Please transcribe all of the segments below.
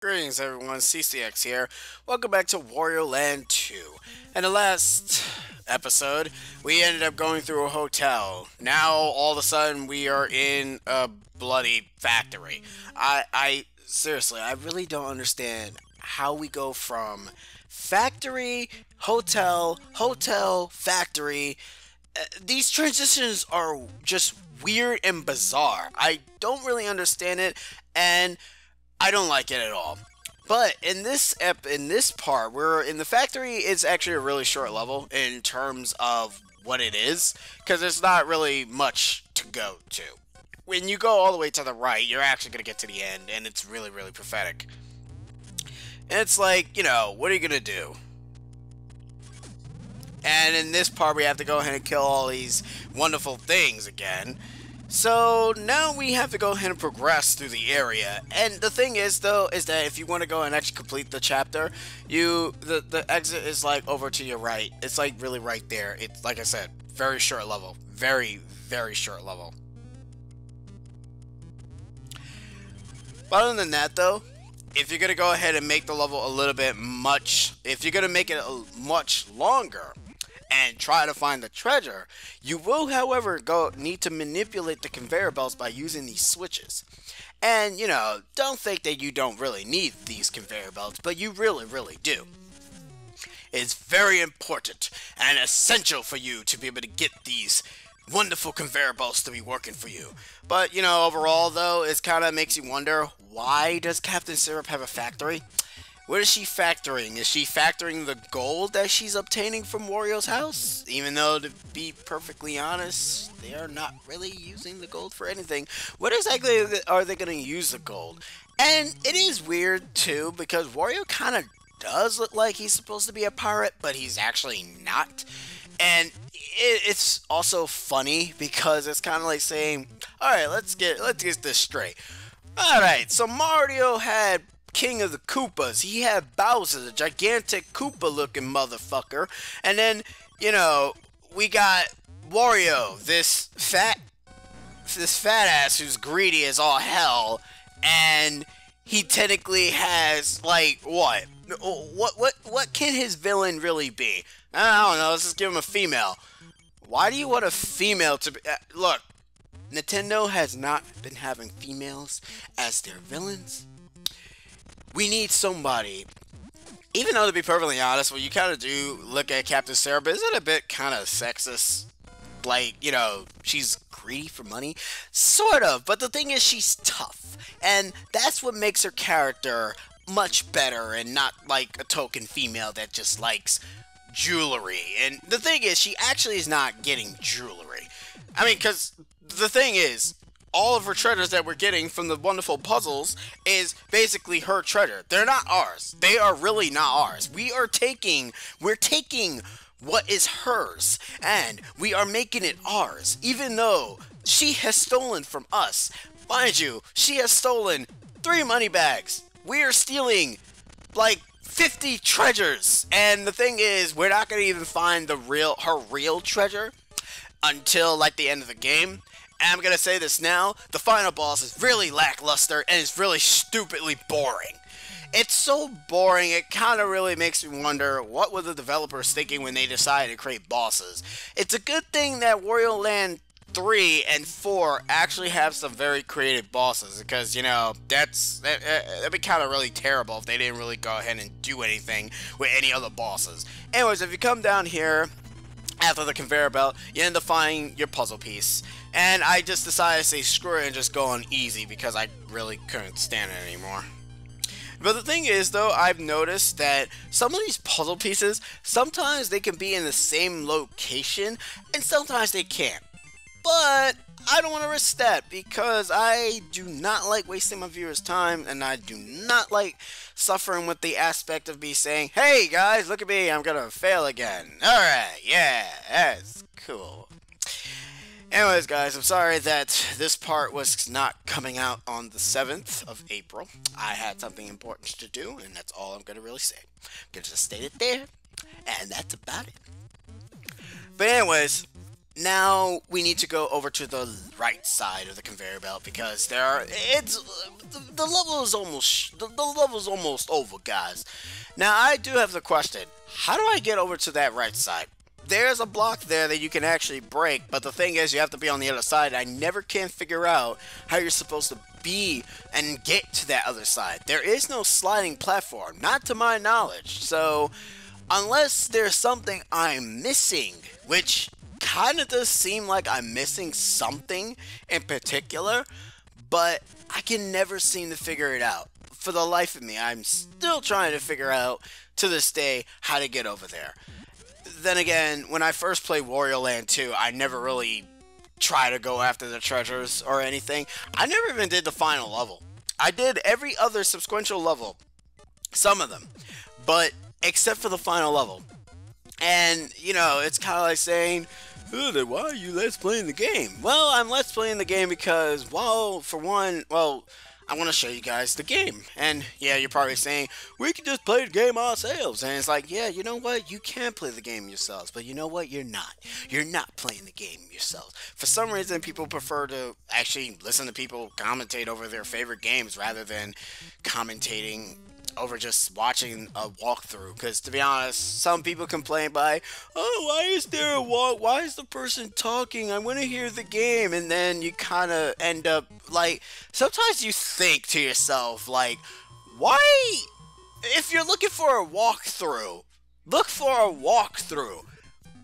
Greetings everyone, CCX here. Welcome back to Wario Land 2. In the last episode, we ended up going through a hotel. Now, all of a sudden, we are in a bloody factory. Seriously, I really don't understand how we go from factory, hotel, hotel, factory. These transitions are just weird and bizarre. I don't really understand it, and I don't like it at all. But in this part, we're in the factory. It's actually a really short level in terms of what it is, because there's not really much to go to. When you go all the way to the right, you're actually gonna get to the end, and it's really, really pathetic. And it's like, what are you gonna do? And in this part, we have to go ahead and kill all these wonderful things again. So now we have to go ahead and progress through the area. And the thing is, though, is that if you want to go and actually complete the chapter, the exit is like over to your right. It's like really right there. It's like I said, very short level, very, very short level. But other than that, though, if you're gonna go ahead and make the level a little bit if you're gonna make it much longer and try to find the treasure, you will, however, need to manipulate the conveyor belts by using these switches. And, don't think that you don't really need these conveyor belts, but you really, really do. It's very important and essential for you to be able to get these wonderful conveyor belts to be working for you. But, overall, though, it kind of makes you wonder, why does Captain Syrup have a factory? What is she factoring? Is she factoring the gold that she's obtaining from Wario's house? Even though, to be perfectly honest, they are not really using the gold for anything. What exactly are they going to use the gold? And it is weird, too, because Wario kind of does look like he's supposed to be a pirate, but he's actually not. And it's also funny because it's kind of like saying, alright, let's get this straight. Alright, so Mario had King of the Koopas. He had Bowser, the gigantic Koopa-looking motherfucker. And then, we got Wario, this fat ass who's greedy as all hell. And he technically has, like, what? What can his villain really be? I don't know, let's just give him a female. Why do you want a female to be... look, Nintendo has not been having females as their villains. We need somebody. Even though, to be perfectly honest, when you kind of do look at Captain Syrup, isn't it a bit kind of sexist? Like, she's greedy for money? Sort of, but the thing is, she's tough. And that's what makes her character much better and not like a token female that just likes jewelry. And the thing is, she actually is not getting jewelry. I mean, because the thing is, all of her treasures that we're getting from the wonderful puzzles is basically her treasure. They're not ours. They are really not ours. We're taking what is hers, and we are making it ours, even though she has stolen from us. Mind you, she has stolen 3 money bags. We are stealing, like, 50 treasures. And the thing is, we're not going to even find her real treasure until, like, the end of the game. And I'm gonna say this now, the final boss is really lackluster and it's really stupidly boring. It's so boring, it kind of really makes me wonder, what were the developers thinking when they decided to create bosses? It's a good thing that Wario Land 3 and 4 actually have some very creative bosses, because, that'd be kind of really terrible if they didn't really go ahead and do anything with any other bosses. Anyways, if you come down here, after the conveyor belt, you end up finding your puzzle piece. And I just decided to say screw it and just go on easy because I really couldn't stand it anymore. But the thing is, though, I've noticed that some of these puzzle pieces, sometimes they can be in the same location, and sometimes they can't. But I don't want to risk that because I do not like wasting my viewers' time, and I do not like suffering with the aspect of me saying, hey guys, look at me, I'm gonna fail again. Alright, yeah, that's cool. Anyways, guys, I'm sorry that this part was not coming out on the 7th of April. I had something important to do, and that's all I'm going to really say. I'm going to just state it there, and that's about it. But anyways, Now we need to go over to the right side of the conveyor belt because the level is almost the level is almost over, guys. Now I do have the question: how do I get over to that right side? There's a block there that you can actually break, but the thing is, you have to be on the other side. I never can figure out how you're supposed to be and get to that other side. There is no sliding platform, not to my knowledge. So unless there's something I'm missing, which kind of does seem like I'm missing something in particular, but I can never seem to figure it out. For the life of me, I'm still trying to figure out to this day how to get over there. Then again, when I first played Wario Land 2, I never really tried to go after the treasures or anything. I never even did the final level. I did every other sequential level, some of them, but except for the final level. And, you know, it's kind of like saying, oh, then why are you let's playing the game? Well, I'm let's playing the game because, well, for one, well, I want to show you guys the game. And, yeah, you're probably saying, we can just play the game ourselves. And it's like, yeah, you know what? You can play the game yourselves. But you know what? You're not. You're not playing the game yourselves. For some reason, people prefer to actually listen to people commentate over their favorite games rather than commentating over just watching a walkthrough. Because to be honest, some people complain by, oh, why is there a walk? Why is the person talking? I want to hear the game. And then you kind of end up like, sometimes you think to yourself, like, why? If you're looking for a walkthrough, look for a walkthrough.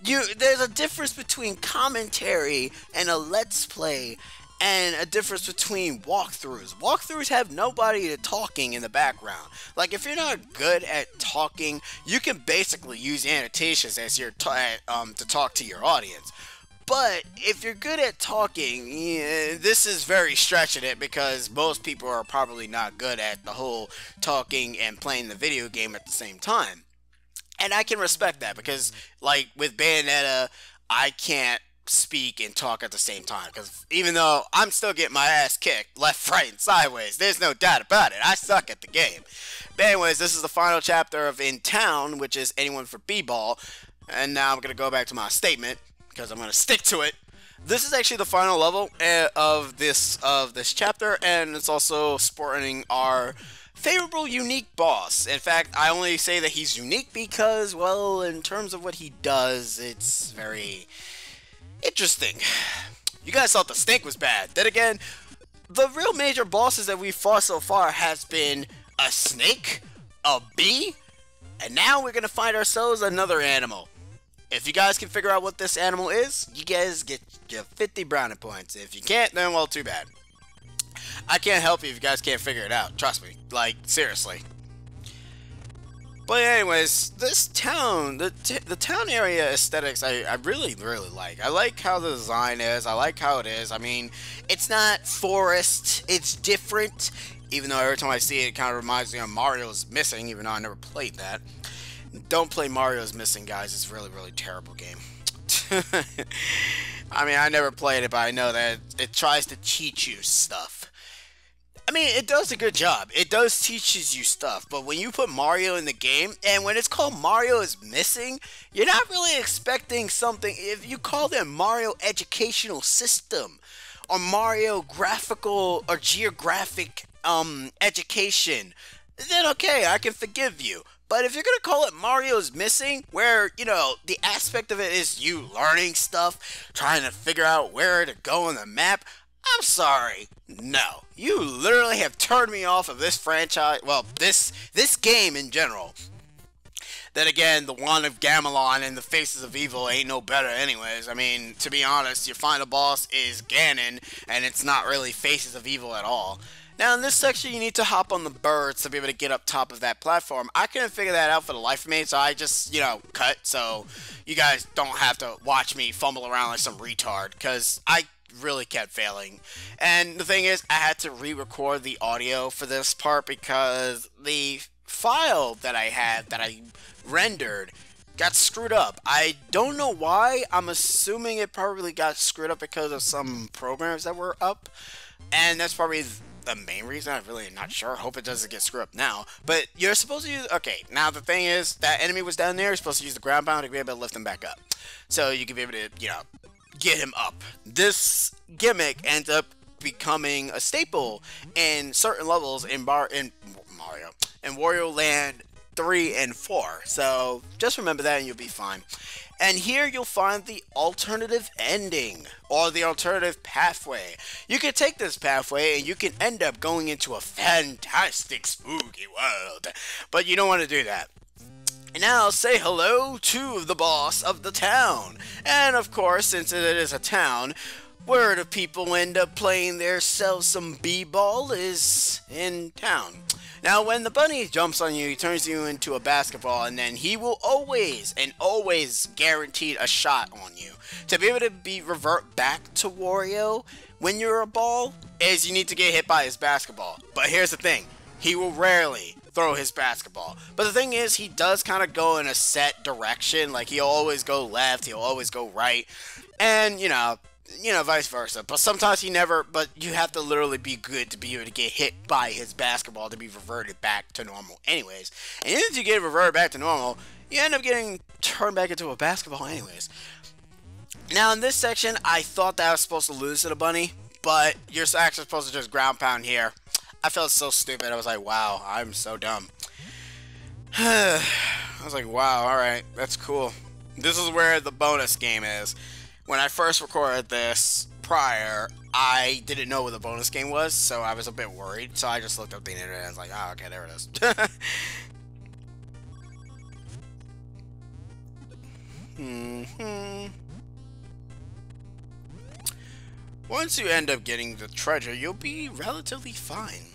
There's a difference between commentary and a let's play, and a difference between walkthroughs. Walkthroughs have nobody talking in the background. Like, if you're not good at talking, you can basically use annotations as your to talk to your audience. But if you're good at talking, yeah, this is very stretching it because most people are probably not good at the whole talking and playing the video game at the same time. And I can respect that because, like, with Bayonetta, I can't speak and talk at the same time because even though I'm still getting my ass kicked left, right, and sideways, there's no doubt about it. I suck at the game. But anyways, this is the final chapter of In Town, which is Anyone for B-Ball. And now I'm going to go back to my statement because I'm going to stick to it. This is actually the final level of this chapter, and it's also sporting our favorable unique boss. In fact, I only say that he's unique because, well, in terms of what he does, it's very interesting. You guys thought the stink was bad. Then again, the real major bosses that we've fought so far has been a snake, a bee, and now we're gonna find ourselves another animal. If you guys can figure out what this animal is, you guys get your 50 brownie points. If you can't, then well, too bad. I can't help you if you guys can't figure it out. Trust me. Like, seriously. But anyways, this town, the town area aesthetics, I really, really like. I like how the design is. I like how it is. I mean, it's not forest. It's different. Even though every time I see it, it kind of reminds me of Mario's Missing, even though I never played that. Don't play Mario's Missing, guys. It's a really, really terrible game. I mean, I never played it, but I know that it tries to teach you stuff. I mean, it does a good job. It does teaches you stuff, but when you put Mario in the game, and when it's called Mario is Missing, you're not really expecting something. If you call it Mario Educational System, or Mario Graphical or Geographic Education, then okay, I can forgive you. But if you're gonna call it Mario's Missing, where, you know, the aspect of it is you learning stuff, trying to figure out where to go on the map, I'm sorry. No. You literally have turned me off of this franchise, well, this game in general. Then again, the Wand of Gamelon and the Faces of Evil ain't no better anyways. I mean, to be honest, your final boss is Ganon, and it's not really Faces of Evil at all. Now, in this section, you need to hop on the birds to be able to get up top of that platform. I couldn't figure that out for the life of me, so I just, you know, cut, so you guys don't have to watch me fumble around like some retard, because I really kept failing. And the thing is, I had to re-record the audio for this part because the file that I had, that I rendered, got screwed up. I don't know why. I'm assuming it probably got screwed up because of some programs that were up, and that's probably the main reason. I'm really not sure. Hope it doesn't get screwed up now. But you're supposed to use, okay, now the thing is, that enemy was down there, you're supposed to use the ground pound to be able to lift them back up. So you can be able to, you know, get him up. This gimmick ends up becoming a staple in certain levels in Mario and Wario Land 3 and 4. So just remember that and you'll be fine. And here you'll find the alternative ending, or the alternative pathway. You can take this pathway and you can end up going into a fantastic, spooky world. But you don't want to do that. And now say hello to the boss of the town. And of course, since it is a town, where the people end up playing themselves some b-ball is in town. Now, when the bunny jumps on you, he turns you into a basketball, and then he will always guaranteed a shot on you. To be able to revert back to Wario when you're a ball, is you need to get hit by his basketball. But here's the thing, he will rarely throw his basketball. But the thing is, he does kind of go in a set direction, like he'll always go left, he'll always go right, and you know, vice versa. But sometimes he never, but you have to literally be good to be able to get hit by his basketball to be reverted back to normal anyways. And even if you get reverted back to normal, you end up getting turned back into a basketball anyways. Now in this section, I thought that I was supposed to lose to the bunny, but you're actually supposed to just ground pound here. I felt so stupid. I was like, wow, I'm so dumb. I was like, wow, alright, that's cool. This is where the bonus game is. When I first recorded this prior, I didn't know what the bonus game was, so I was a bit worried. So I just looked up the internet and I was like, oh, okay, there it is. Once you end up getting the treasure, you'll be relatively fine.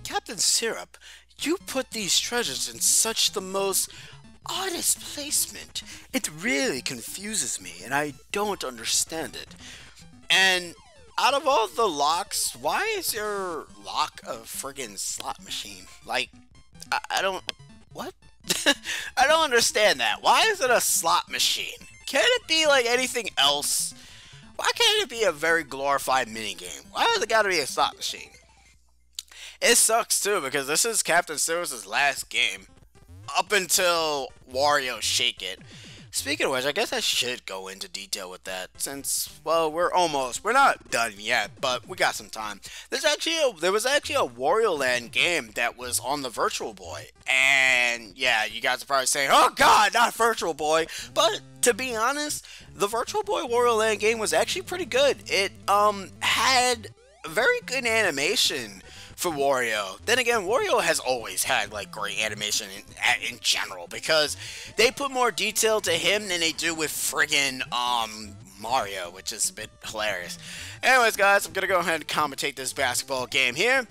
Captain Syrup, you put these treasures in such the most oddest placement. It really confuses me, and I don't understand it. And out of all the locks, why is your lock a friggin' slot machine? Like, I don't... What? I don't understand that. Why is it a slot machine? Can't it be like anything else? Why can't it be a very glorified minigame? Why has it gotta be a slot machine? It sucks too, because this is Captain Syrup's last game. Up until Wario Shake It. Speaking of which, I guess I should go into detail with that, since, well, we're not done yet, but we got some time. There was actually a Wario Land game that was on the Virtual Boy, and yeah, you guys are probably saying, oh god, not Virtual Boy, but to be honest, the Virtual Boy Wario Land game was actually pretty good. It, had very good animation for Wario. Then again, Wario has always had like great animation in general, because they put more detail to him than they do with friggin' Mario, which is a bit hilarious. Anyways guys, I'm gonna go ahead and commentate this basketball game here.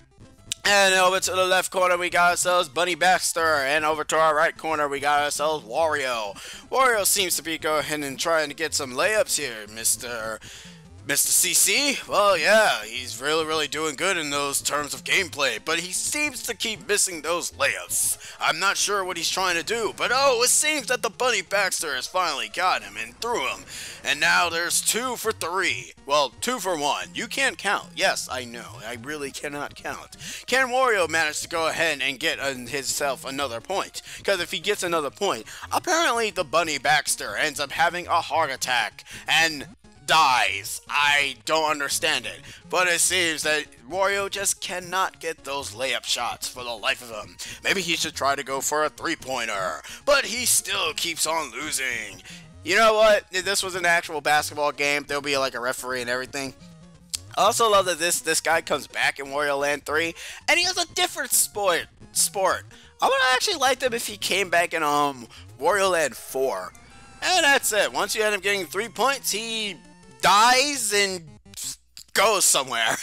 And over to the left corner we got ourselves Bunny Baxter, and over to our right corner we got ourselves Wario. Wario seems to be going and trying to get some layups here, Mr. CC, well, yeah, he's really doing good in those terms of gameplay, but he seems to keep missing those layups. I'm not sure what he's trying to do, but oh, it seems that the Bunny Baxter has finally got him and threw him. And now there's 2 for 3. Well, 2 for 1. You can't count. Yes, I know. I really cannot count. Can Wario manage to go ahead and get himself another point? Because if he gets another point, apparently the Bunny Baxter ends up having a heart attack and dies. I don't understand it, but it seems that Wario just cannot get those layup shots for the life of him. Maybe he should try to go for a three-pointer, but he still keeps on losing. You know what? If this was an actual basketball game, there'll be like a referee and everything. I also love that this guy comes back in Wario Land 3, and he has a different sport. I would actually like him if he came back in Wario Land 4. And that's it. Once you end up getting 3 points, he dies and goes somewhere.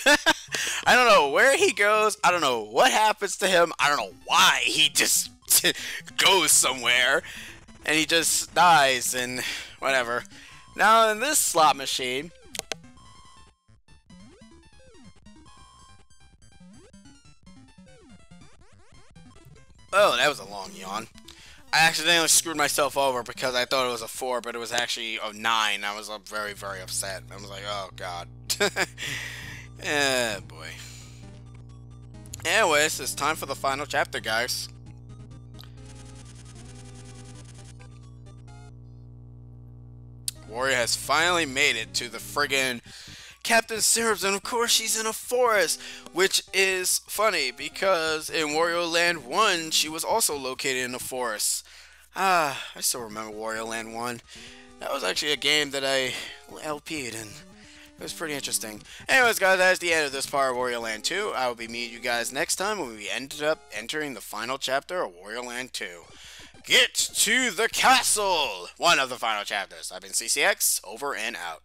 I don't know where he goes. I don't know what happens to him. I don't know why he just goes somewhere. And he just dies and whatever. Now in this slot machine, oh, that was a long yawn. I accidentally screwed myself over because I thought it was a 4, but it was actually a 9. I was very upset. I was like, oh god. Eh, boy. Anyways, it's time for the final chapter, guys. Wario has finally made it to the friggin' Captain Syrup's, and of course she's in a forest, which is funny because in Wario Land 1, she was also located in a forest. Ah, I still remember Wario Land 1. That was actually a game that I LP'd, and it was pretty interesting. Anyways, guys, that's the end of this part of Wario Land 2. I will be meeting you guys next time when we ended up entering the final chapter of Wario Land 2. Get to the castle! One of the final chapters. I've been CCX, over and out.